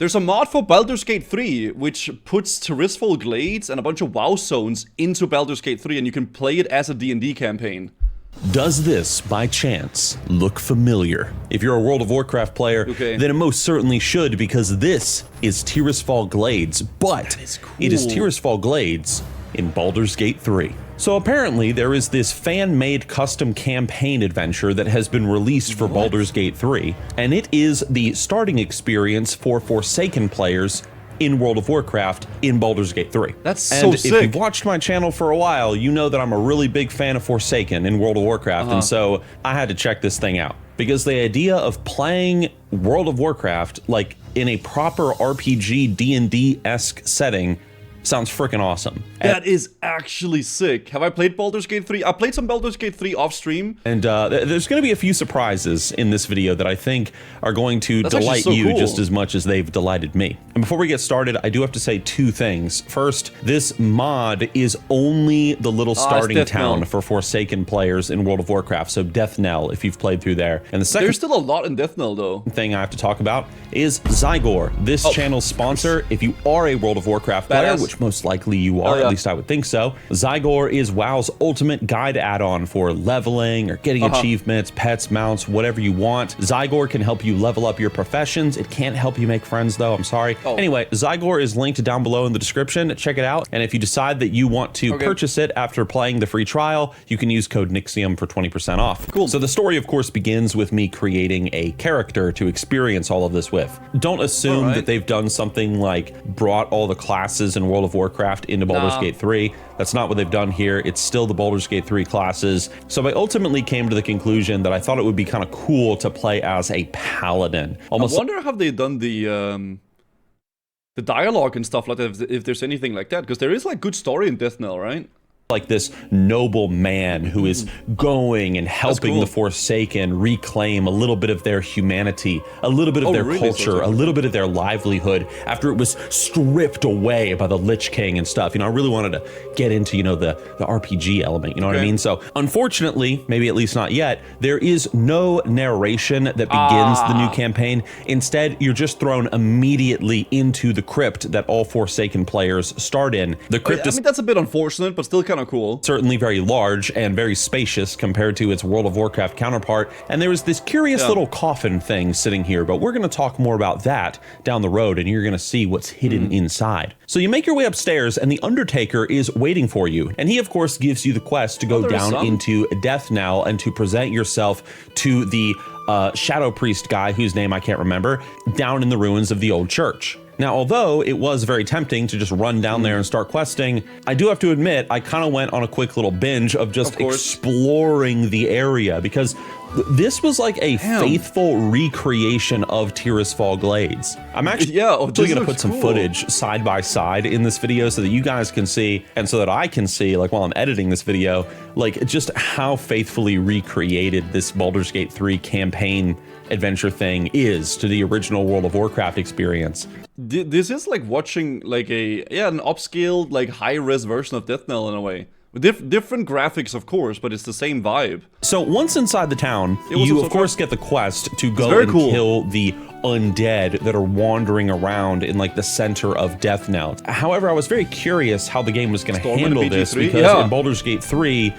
There's a mod for Baldur's Gate 3, which puts Tirisfal Glades and a bunch of WoW zones into Baldur's Gate 3, and you can play it as a D&D campaign. Does this, by chance, look familiar? If you're a World of Warcraft player, then it most certainly should, because this is Tirisfal Glades, but it is Tirisfal Glades in Baldur's Gate 3. So apparently there is this fan-made custom campaign adventure that has been released for Baldur's Gate 3, and it is the starting experience for Forsaken players in World of Warcraft in Baldur's Gate 3. That's so sick. And if you've watched my channel for a while, you know that I'm a really big fan of Forsaken in World of Warcraft, and so I had to check this thing out. Because the idea of playing World of Warcraft like in a proper RPG D&D-esque setting sounds freaking awesome. That is actually sick. Have I played Baldur's Gate 3? I played some Baldur's Gate 3 off stream. And there's going to be a few surprises in this video that I think are going to delight you just as much as they've delighted me. And before we get started, I do have to say two things. First, this mod is only the little starting town for Forsaken players in World of Warcraft, so Deathknell, if you've played through there. And the second There's still a lot in Deathknell, though. Thing I have to talk about is Zygor, this channel's sponsor. If you are a World of Warcraft player, which most likely you are, at least I would think so. Zygor is WoW's ultimate guide add-on for leveling or getting achievements, pets, mounts, whatever you want. Zygor can help you level up your professions. It can't help you make friends, though. I'm sorry. Anyway, Zygor is linked down below in the description. Check it out. And if you decide that you want to purchase it after playing the free trial, you can use code NIXIUM for 20% off. Cool. So the story, of course, begins with me creating a character to experience all of this with. Don't assume that they've done something like brought all the classes in World of Warcraft into Baldur's Gate 3. That's not what they've done here. It's still the Baldur's Gate 3 classes. So I ultimately came to the conclusion that I thought it would be kind of cool to play as a paladin. Almost. I wonder how they've done the dialogue and stuff like that, if there's anything like that, because there is like good story in Deathknell, right? Like this noble man who is going and helping the Forsaken reclaim a little bit of their humanity, a little bit of their culture, a little bit of their livelihood after it was stripped away by the Lich King and stuff. You know, I really wanted to get into, you know, the RPG element, you know what I mean? So unfortunately, maybe at least not yet, there is no narration that begins the new campaign. Instead, you're just thrown immediately into the crypt that all Forsaken players start in. The crypt is, I mean, that's a bit unfortunate, but still kind of cool. Certainly very large and very spacious compared to its World of Warcraft counterpart. And there is this curious little coffin thing sitting here, but we're going to talk more about that down the road, and you're going to see what's hidden inside. So you make your way upstairs, and the Undertaker is waiting for you. And he, of course, gives you the quest to go down into Deathknell and to present yourself to the Shadow Priest guy, whose name I can't remember, down in the ruins of the old church. Now, although it was very tempting to just run down there and start questing, I do have to admit, I kind of went on a quick little binge of just exploring the area, because this was like a faithful recreation of Tirisfal Glades. I'm actually going to put some footage side by side in this video so that you guys can see, and so that I can see, like while I'm editing this video, like just how faithfully recreated this Baldur's Gate 3 campaign adventure thing is to the original World of Warcraft experience. This is like watching like an upscaled, like high-res version of Deathknell in a way. With different graphics, of course, but it's the same vibe. So once inside the town, you of course get the quest to go and kill the undead that are wandering around in like the center of Deathknell. However, I was very curious how the game was going to handle this, because in Baldur's Gate 3,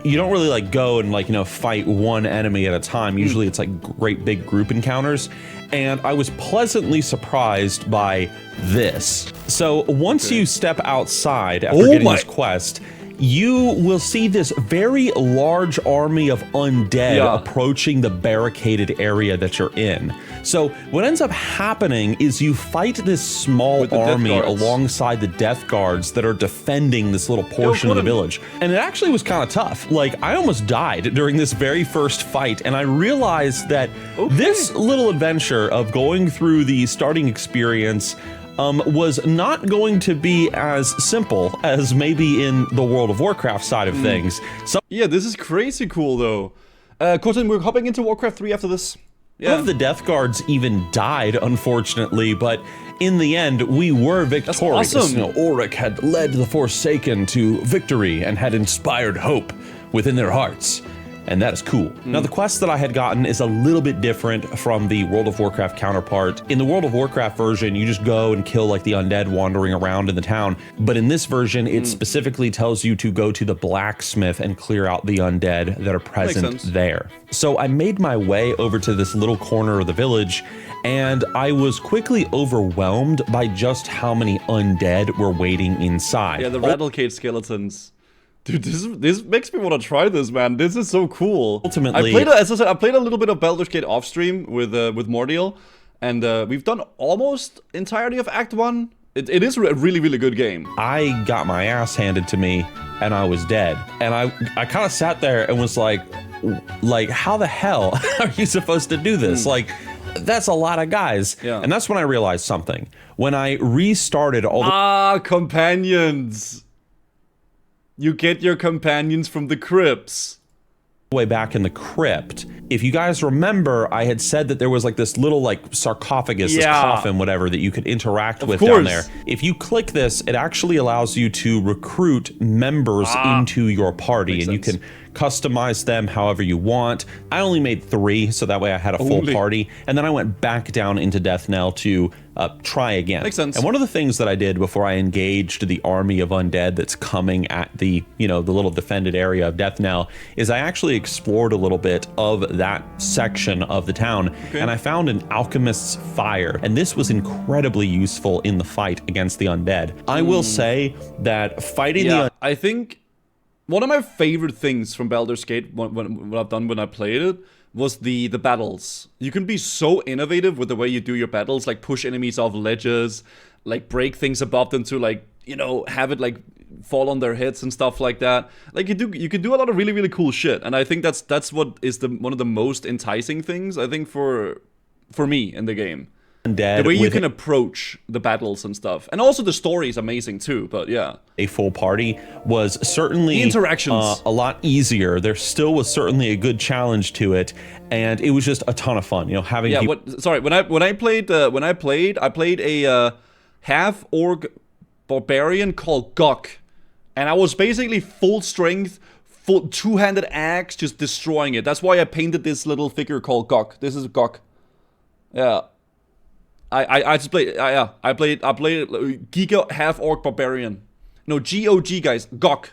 you don't really like go and like, you know, fight one enemy at a time. Usually it's like great big group encounters. And I was pleasantly surprised by this. So once you step outside after getting this quest, you will see this very large army of undead approaching the barricaded area that you're in. So what ends up happening is you fight this small army alongside the death guards that are defending this little portion of the village. And it actually was kind of tough. Like, I almost died during this very first fight, and I realized that this little adventure of going through the starting experience was not going to be as simple as maybe in the World of Warcraft side of things. So yeah, this is crazy cool though. Corton, we're hopping into Warcraft 3 after this. Some of the Death Guards even died, unfortunately, but in the end, we were victorious. That's awesome. You know, Auric had led the Forsaken to victory and had inspired hope within their hearts. and that is cool. Now, the quest that I had gotten is a little bit different from the World of Warcraft counterpart. In the World of Warcraft version, you just go and kill like the undead wandering around in the town. But in this version, it specifically tells you to go to the blacksmith and clear out the undead that are present there. So I made my way over to this little corner of the village, and I was quickly overwhelmed by just how many undead were waiting inside. Yeah, the Rattlecade skeletons. Dude, this makes me want to try this, man. This is so cool. Ultimately, as I said, I played a little bit of Baldur's Gate off stream with Mordial, and we've done almost entirety of Act 1. It is a really, really good game. I got my ass handed to me, and I was dead. And I kind of sat there and was like, how the hell are you supposed to do this? Like, that's a lot of guys. Yeah. And that's when I realized something. When I restarted all the companions. You get your companions from the crypts. way back in the crypt. If you guys remember, I had said that there was like this little like sarcophagus, this coffin, whatever, that you could interact with down there. If you click this, it actually allows you to recruit members into your party, and you can customize them however you want. I only made 3, so that way I had a full party, and then I went back down into Deathknell to try again. Makes sense. And one of the things that I did before I engaged the army of undead that's coming at the, the little defended area of Deathknell is I actually explored a little bit of that section of the town, and I found an alchemist's fire, and this was incredibly useful in the fight against the undead. I will say that fighting the I think one of my favorite things from Baldur's Gate, what I've done when I played it, was the battles. You can be so innovative with the way you do your battles, like push enemies off ledges, like break things above them to like, have it like fall on their heads and stuff like that. Like you can do a lot of really, really cool shit. And I think that's what is one of the most enticing things, I think, for me in the game. The way you can approach the battles and stuff. And also the story is amazing too, but yeah. A full party was certainly the interactions a lot easier. There still was certainly a good challenge to it, and it was just a ton of fun, having when I played I played a half-orc barbarian called Gok. And I was basically full strength, full two-handed axe, just destroying it. That's why I painted this little figure called Gok. This is Gok. Yeah. I just played, I played Giga Half-Orc Barbarian. No, GOG, guys. Gok.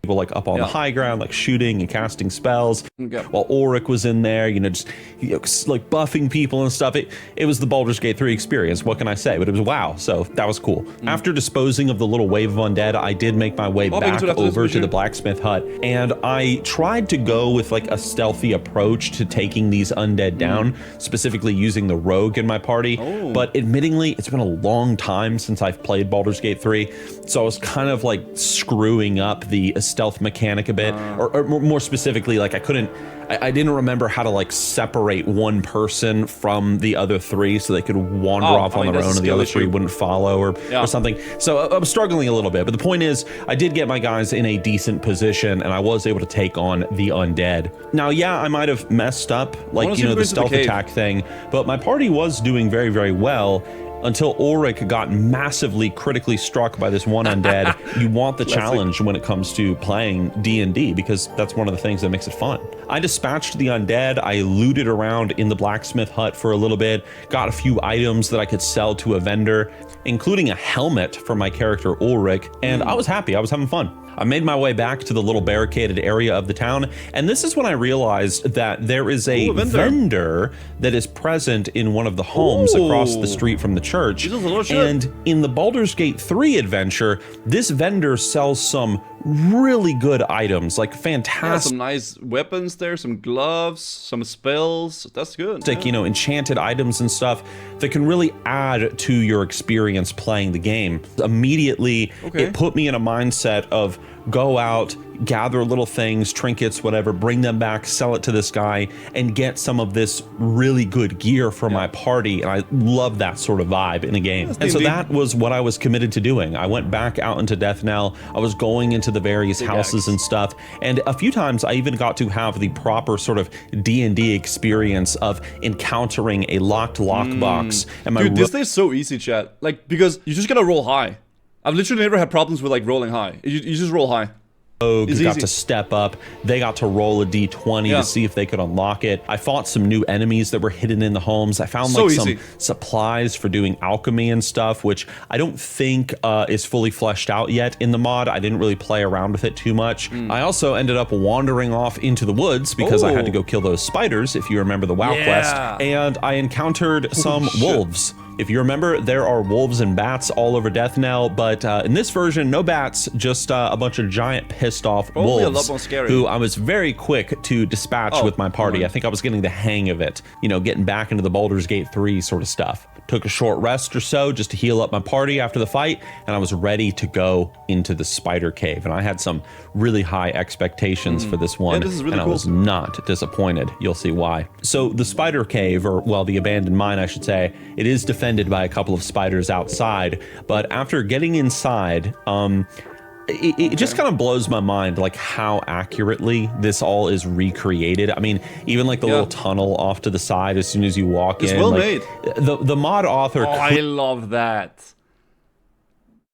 People like up on the high ground, like shooting and casting spells, while Ulrich was in there, just like buffing people and stuff. It was the Baldur's Gate 3 experience. What can I say? But it was WoW, so that was cool. After disposing of the little wave of undead, I did make my way back over to the blacksmith hut, and I tried to go with like a stealthy approach to taking these undead down, specifically using the rogue in my party. But admittingly, it's been a long time since I've played Baldur's Gate 3, so I was kind of like screwing up the stealth mechanic a bit, or more specifically, like I didn't remember how to like separate one person from the other 3 so they could wander off on their own and the other 3 wouldn't follow or something. So I'm struggling a little bit, but the point is I did get my guys in a decent position and I was able to take on the undead. Now, I might have messed up like, the stealth attack thing, but my party was doing very, very well. Until Ulrich got massively critically struck by this one undead. You want the challenge when it comes to playing D&D, because that's one of the things that makes it fun. I dispatched the undead, I looted around in the blacksmith hut for a little bit, got a few items that I could sell to a vendor, including a helmet for my character Ulrich, and I was happy, I was having fun. I made my way back to the little barricaded area of the town, and this is when I realized that there is a vendor that is present in one of the homes across the street from the church. And in the Baldur's Gate 3 adventure, this vendor sells some really good items, like fantastic. Some nice weapons there, some gloves, some spells. That's good. Enchanted items and stuff that can really add to your experience playing the game. Immediately, it put me in a mindset of go out, gather little things, trinkets, whatever, bring them back, sell it to this guy, and get some of this really good gear for my party. And I love that sort of vibe in a game. And so that was what I was committed to doing. I went back out into Deathknell. I was going into the various houses and stuff. And a few times I even got to have the proper sort of D&D experience of encountering a locked lockbox. And dude, this is so easy, chat. Like, because you just gotta roll high. I've literally never had problems with like rolling high. You just roll high. Rogue got to step up. They got to roll a d20 to see if they could unlock it. I fought some new enemies that were hidden in the homes. I found like some supplies for doing alchemy and stuff, which I don't think is fully fleshed out yet in the mod. I didn't really play around with it too much. I also ended up wandering off into the woods because I had to go kill those spiders, if you remember the WoW quest, and I encountered some wolves. If you remember, there are wolves and bats all over Deathknell, but in this version, no bats, just a bunch of giant pissed off wolves, a lot more scary. who I was very quick to dispatch with my party. I think I was getting the hang of it, you know, getting back into the Baldur's Gate 3 sort of stuff. Took a short rest or so just to heal up my party after the fight, and I was ready to go into the spider cave. And I had some really high expectations for this one, this is really and I was not disappointed. You'll see why. So the spider cave, or well, the abandoned mine, I should say, it is defended by a couple of spiders outside, but after getting inside, it just kind of blows my mind like how accurately this all is recreated. I mean, even like the little tunnel off to the side as soon as you walk in. It's well like, made. The mod author. Oh, I love that.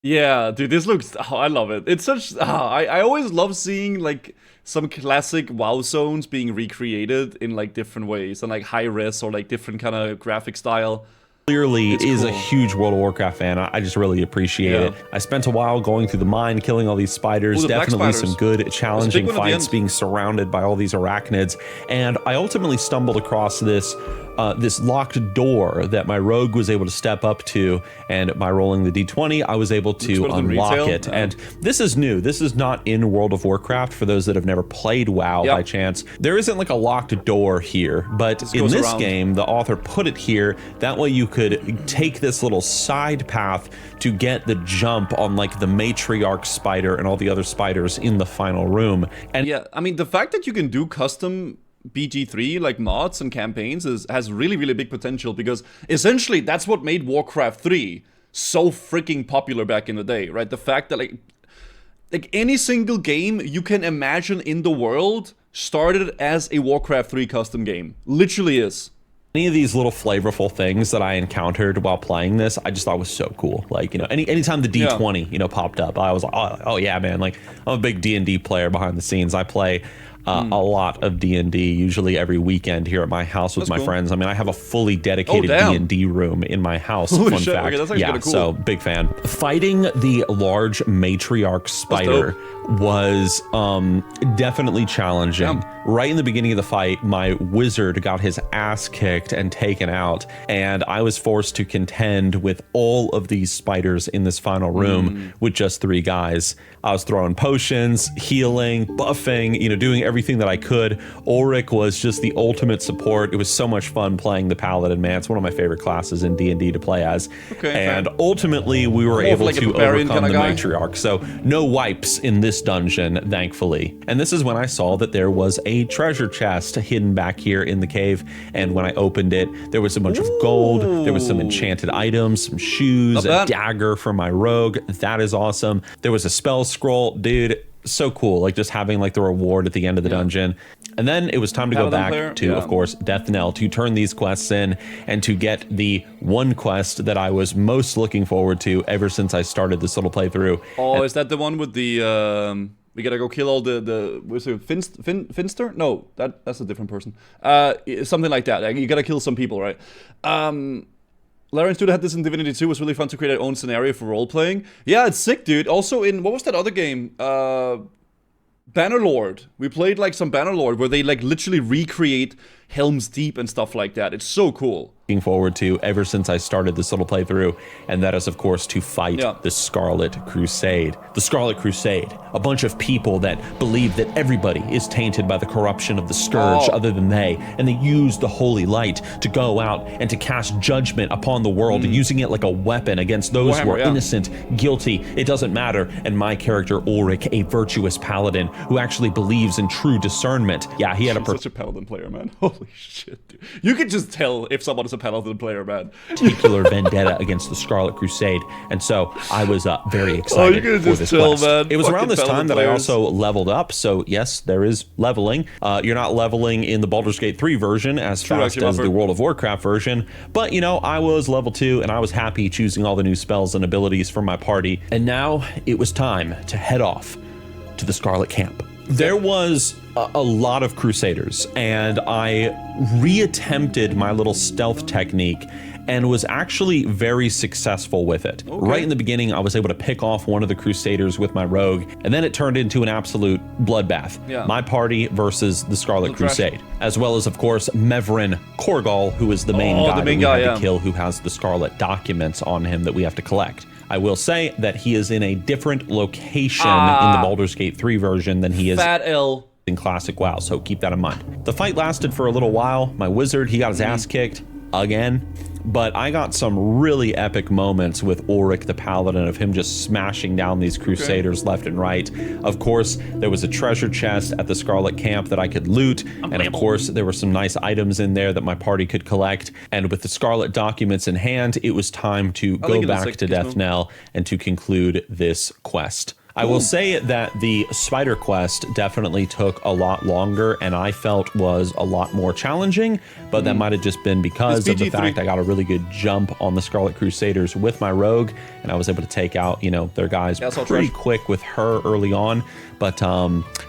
Yeah, dude, this looks. Oh, I love it. It's such. I always love seeing like some classic WoW zones being recreated in like different ways and like high res or like different kind of graphic style. Clearly is a huge World of Warcraft fan. I just really appreciate it. I spent a while going through the mine, killing all these spiders. Definitely some good, challenging fights, being surrounded by all these arachnids. And I ultimately stumbled across this this locked door that my rogue was able to step up to, and by rolling the d20, I was able to unlock it. And this is new. This is not in World of Warcraft for those that have never played WoW by chance. There isn't like a locked door here, but in this game, the author put it here. That way you could take this little side path to get the jump on like the matriarch spider and all the other spiders in the final room. And yeah, I mean, the fact that you can do custom BG3 like mods and campaigns has really, really big potential, because essentially that's what made Warcraft 3 so freaking popular back in the day, right? The fact that like any single game you can imagine in the world started as a Warcraft 3 custom game. Literally is. Any of these little flavorful things that I encountered while playing this, I just thought was so cool. Like, you know, anytime the D20, you know, popped up, I was like, oh yeah, man. Like, I'm a big D&D player behind the scenes. I play a lot of D&D, usually every weekend here at my house with my friends. I mean, I have a fully dedicated D&D room in my house. Fun fact. Okay, that's yeah, cool. So big fan. Fighting the large matriarch spider was definitely challenging. Right in the beginning of the fight, my wizard got his ass kicked and taken out, and I was forced to contend with all of these spiders in this final room with just 3 guys. I was throwing potions, healing, buffing, you know, doing everything that I could. Ulrich was just the ultimate support. It was so much fun playing the paladin, man. It's one of my favorite classes in D&D to play as. And ultimately, we were able to overcome the matriarch. So no wipes in this dungeon, thankfully. And this is when I saw that there was a treasure chest hidden back here in the cave. And when I opened it, there was a bunch of gold. There was some enchanted items, some shoes, a dagger for my rogue. That is awesome. There was a spell scroll, dude. So cool, like just having like the reward at the end of the dungeon. And then it was time to go back to, of course, Deathknell to turn these quests in and to get the one quest that I was most looking forward to ever since I started this little playthrough. Oh, is that the one with the we gotta go kill all the was it Finster? No, that's a different person. Something like that. Like, you gotta kill some people, right? Laren Studio had this in Divinity 2. It was really fun to create our own scenario for role-playing. Yeah, it's sick, dude. Also in, what was that other game? Bannerlord. We played like some Bannerlord where they like literally recreate Helm's Deep and stuff like that. It's so cool. Looking forward to ever since I started this little playthrough, and that is of course to fight the Scarlet Crusade. The Scarlet Crusade, a bunch of people that believe that everybody is tainted by the corruption of the Scourge other than they, and they use the holy light to go out and to cast judgment upon the world, using it like a weapon against those who are innocent, guilty, it doesn't matter. And my character Ulrich, a virtuous paladin who actually believes in true discernment. Yeah, he had such a paladin player, man. Holy shit, dude. You can just tell if someone is a paladin player, man. Particular vendetta against the Scarlet Crusade, and so I was very excited for this quest. Man. It was around this time that I also leveled up, so yes, there is leveling. You're not leveling in the Baldur's Gate 3 version as fast as the World of Warcraft version, but you know, I was level 2 and I was happy choosing all the new spells and abilities for my party, and now it was time to head off to the Scarlet camp. There was a lot of Crusaders, and I reattempted my little stealth technique and was actually very successful with it. Okay. Right in the beginning, I was able to pick off one of the Crusaders with my rogue, and then it turned into an absolute bloodbath. Yeah. My party versus the Scarlet Crusade, as well as, of course, Mevrin Korgal, who is the main guy that we had to kill, who has the Scarlet documents on him that we have to collect. I will say that he is in a different location in the Baldur's Gate 3 version than he is in Classic WoW, so keep that in mind. The fight lasted for a little while. My wizard, he got his ass kicked again, but I got some really epic moments with Ulrich the Paladin of him just smashing down these Crusaders left and right. Of course, there was a treasure chest at the Scarlet camp that I could loot, and of course, there were some nice items in there that my party could collect, and with the Scarlet documents in hand, it was time to go back to Deathknell and to conclude this quest. I will say that the spider quest definitely took a lot longer and I felt was a lot more challenging, but that might have just been because of the fact I got a really good jump on the Scarlet Crusaders with my rogue, and I was able to take out, you know, their guys pretty quick with her early on. But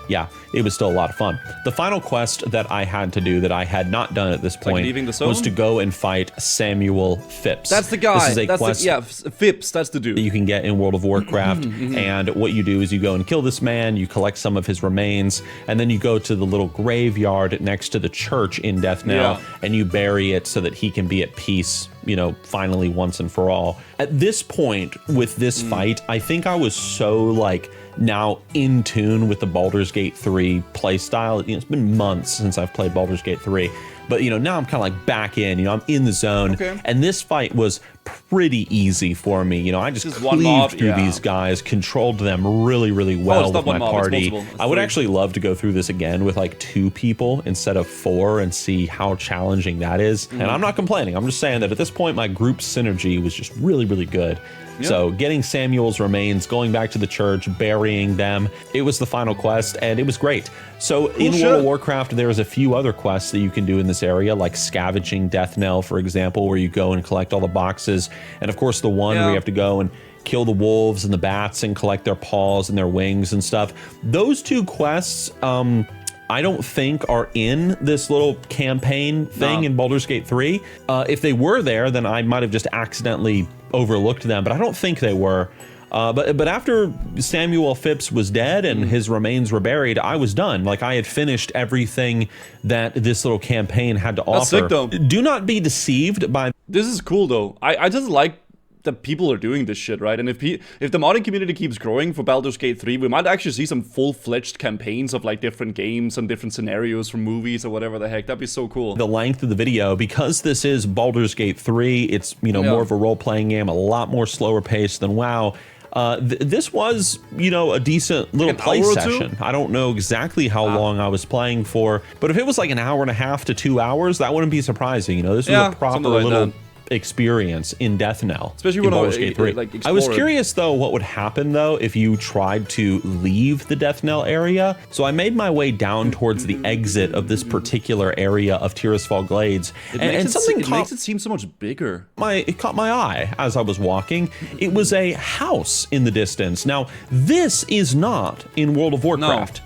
yeah, it was still a lot of fun. The final quest that I had to do that I had not done at this point was to go and fight Samuel Phipps. That's the guy. This is a quest Phipps, that's the dude. That you can get in World of Warcraft. And what you do is you go and kill this man, you collect some of his remains, and then you go to the little graveyard next to the church in Deathknell, and you bury it so that he can be at peace, you know, finally once and for all. At this point with this fight, I think I was so like now in tune with the Baldur's Gate 3 playstyle. You know, it's been months since I've played Baldur's Gate 3, but you know, now I'm kind of like back in, you know, I'm in the zone, and this fight was pretty easy for me. You know, I just cleaved through these guys, controlled them really, really well with my party. I would actually love to go through this again with like 2 people instead of 4 and see how challenging that is. And I'm not complaining. I'm just saying that at this point, my group synergy was just really, really good. So getting Samuel's remains, going back to the church, burying them, it was the final quest, and it was great. So in World of Warcraft, there's a few other quests that you can do in this area, like scavenging Deathknell, for example, where you go and collect all the boxes. And of course, the one where you have to go and kill the wolves and the bats and collect their paws and their wings and stuff. Those 2 quests, I don't think are in this little campaign thing in Baldur's Gate 3. If they were there, then I might have just accidentally overlooked them, but I don't think they were. But after Samuel Phipps was dead and his remains were buried, I was done. Like, I had finished everything that this little campaign had to offer. That's sick, though. Do not be deceived by... This is cool, though. I just like that people are doing this shit, right? And if the modding community keeps growing for Baldur's Gate 3, we might actually see some full-fledged campaigns of like different games and different scenarios from movies or whatever the heck. That'd be so cool. The length of the video, because this is Baldur's Gate 3, it's, you know, more of a role-playing game, a lot more slower pace than WoW. This was, you know, a decent little play session. I don't know exactly how long I was playing for, but if it was like an hour and a half to 2 hours, that wouldn't be surprising. You know, this was a proper little experience in Deathknell, especially when Baldur's Gate 3. I was curious though what would happen though if you tried to leave the Deathknell area. So I made my way down towards the exit of this particular area of Tirisfal Glades, and something makes it seem so much bigger. It caught my eye as I was walking. It was a house in the distance. Now this is not in World of Warcraft.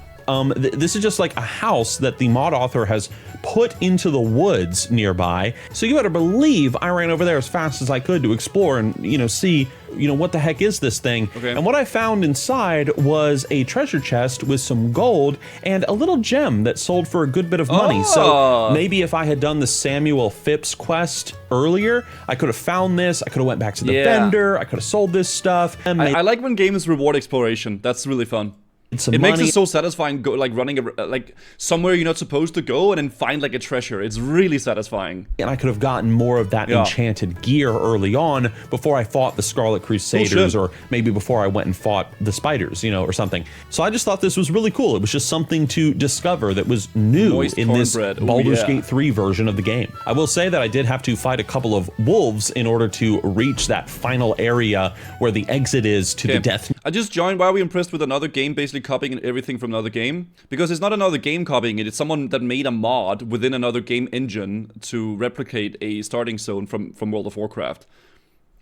This is just like a house that the mod author has put into the woods nearby. So you better believe I ran over there as fast as I could to explore and, you know, see, you know, what the heck is this thing? And what I found inside was a treasure chest with some gold and a little gem that sold for a good bit of money. So maybe if I had done the Samuel Phipps quest earlier, I could have found this. I could have went back to the vendor. I could have sold this stuff. And I like when games reward exploration. That's really fun. It makes it so satisfying, like running like somewhere you're not supposed to go and then find like a treasure. It's really satisfying. And I could have gotten more of that enchanted gear early on before I fought the Scarlet Crusaders, or maybe before I went and fought the spiders, you know, or something. So I just thought this was really cool. It was just something to discover that was new in this Baldur's Gate 3 version of the game. I will say that I did have to fight a couple of wolves in order to reach that final area where the exit is to the death. I just joined Why Are We Impressed with another game basically copying everything from another game, because it's not another game copying it, it's someone that made a mod within another game engine to replicate a starting zone from World of Warcraft.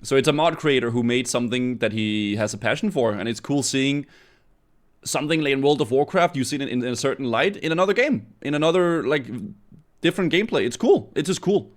So it's a mod creator who made something that he has a passion for, and it's cool seeing something like in World of Warcraft, you see it in a certain light in another game, in another, like, different gameplay. It's cool. It's just cool.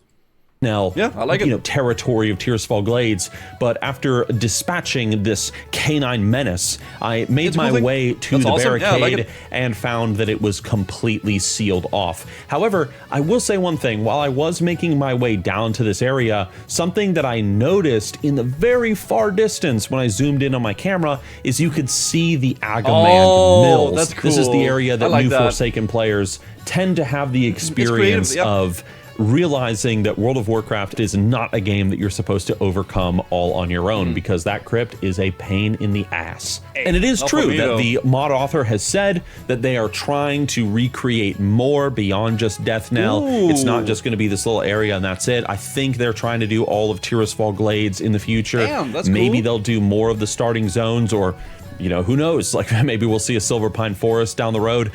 Now, yeah, I like it. Territory of Tearsfall Glades, but after dispatching this canine menace, I made my way to the barricade and found that it was completely sealed off. However, I will say one thing. While I was making my way down to this area, something that I noticed in the very far distance when I zoomed in on my camera is you could see the Agamand Mills. That's cool. This is the area that new Forsaken players tend to have the experience of realizing that World of Warcraft is not a game that you're supposed to overcome all on your own, because that crypt is a pain in the ass. And it is true that the mod author has said that they are trying to recreate more beyond just Deathknell. It's not just going to be this little area and that's it. I think they're trying to do all of Tearsfall Glades in the future. Damn, that's Maybe cool. they'll do more of the starting zones, or, you know, who knows? Like, maybe we'll see a Silver Pine Forest down the road.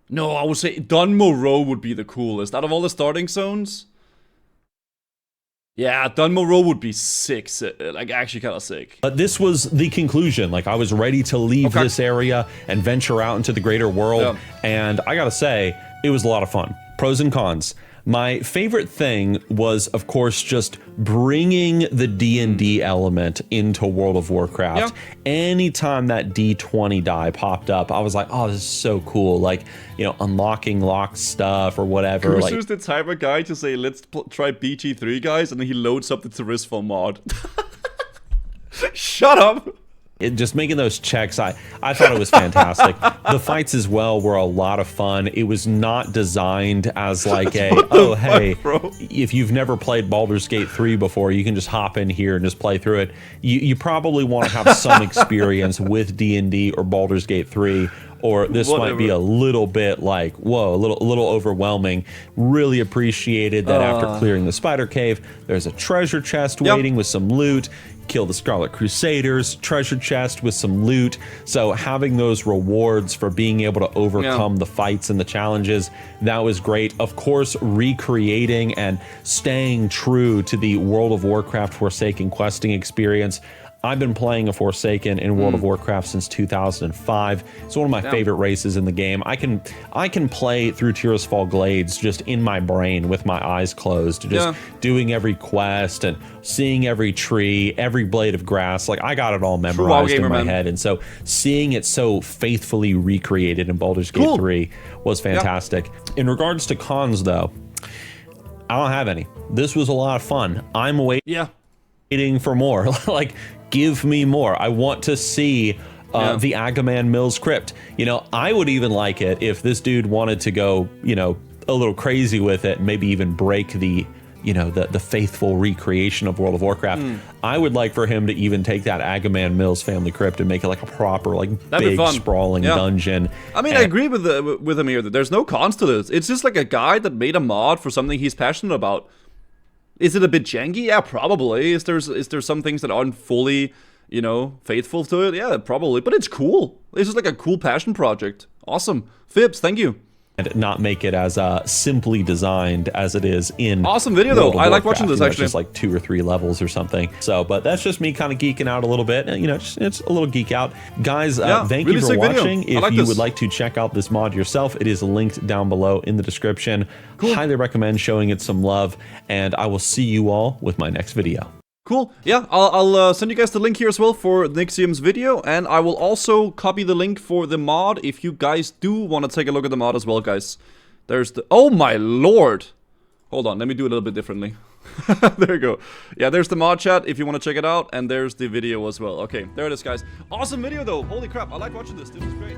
No, I would say Dunmo Row would be the coolest. Out of all the starting zones? Yeah, Dunmo Row would be sick. Like, actually kind of sick. But this was the conclusion. Like, I was ready to leave this area and venture out into the greater world. And I gotta say, it was a lot of fun. Pros and cons. My favorite thing was, of course, just bringing the D&D element into World of Warcraft. Anytime that D20 die popped up, I was like, oh, this is so cool. Like, you know, unlocking locked stuff or whatever. Guzu's the type of guy to say, let's try BG3, guys, and then he loads up the Tearsfall mod. Shut up! Just making those checks, I thought it was fantastic. The fights as well were a lot of fun. It was not designed as like hey, if you've never played Baldur's Gate 3 before, you can just hop in here and just play through it. You probably want to have some experience with D&D or Baldur's Gate 3, or this might be a little bit like, whoa, a little overwhelming. Really appreciated that after clearing the spider cave, there's a treasure chest waiting with some loot. Kill the Scarlet Crusaders, treasure chest with some loot. So having those rewards for being able to overcome the fights and the challenges, that was great. Of course, recreating and staying true to the World of Warcraft Forsaken questing experience. I've been playing a Forsaken in World of Warcraft since 2005. It's one of my favorite races in the game. I can play through Tearsfall Glades just in my brain with my eyes closed, just doing every quest and seeing every tree, every blade of grass. Like, I got it all memorized in my head. And so seeing it so faithfully recreated in Baldur's Gate 3 was fantastic. In regards to cons, though, I don't have any. This was a lot of fun. I'm waiting for more. Like, give me more. I want to see the Agamand Mills crypt. You know, I would even like it if this dude wanted to go, you know, a little crazy with it, maybe even break the, you know, the faithful recreation of World of Warcraft. I would like for him to even take that Agamand Mills family crypt and make it like a proper, like, big sprawling dungeon. I mean, I agree with him here that there's no cons to this. It's just like a guy that made a mod for something he's passionate about. Is it a bit janky? Yeah, probably. Is there some things that aren't fully, you know, faithful to it? Yeah, probably. But it's cool. It's just like a cool passion project. Awesome. Fibs, thank you. And not make it as simply designed as it is in awesome video though. I like watching this, actually. It's just like 2 or 3 levels or something. So, but that's just me kind of geeking out a little bit. You know, it's a little geek out. Guys, thank you for watching. If you would like to check out this mod yourself, it is linked down below in the description. Highly recommend showing it some love, and I will see you all with my next video. Cool. Yeah, I'll send you guys the link here as well for Nixium's video, and I will also copy the link for the mod if you guys do want to take a look at the mod as well, guys. There's the... Oh my lord! Hold on, let me do it a little bit differently. There you go. Yeah, there's the mod chat if you want to check it out, and there's the video as well. Okay, there it is, guys. Awesome video though. Holy crap, I like watching this. This is great.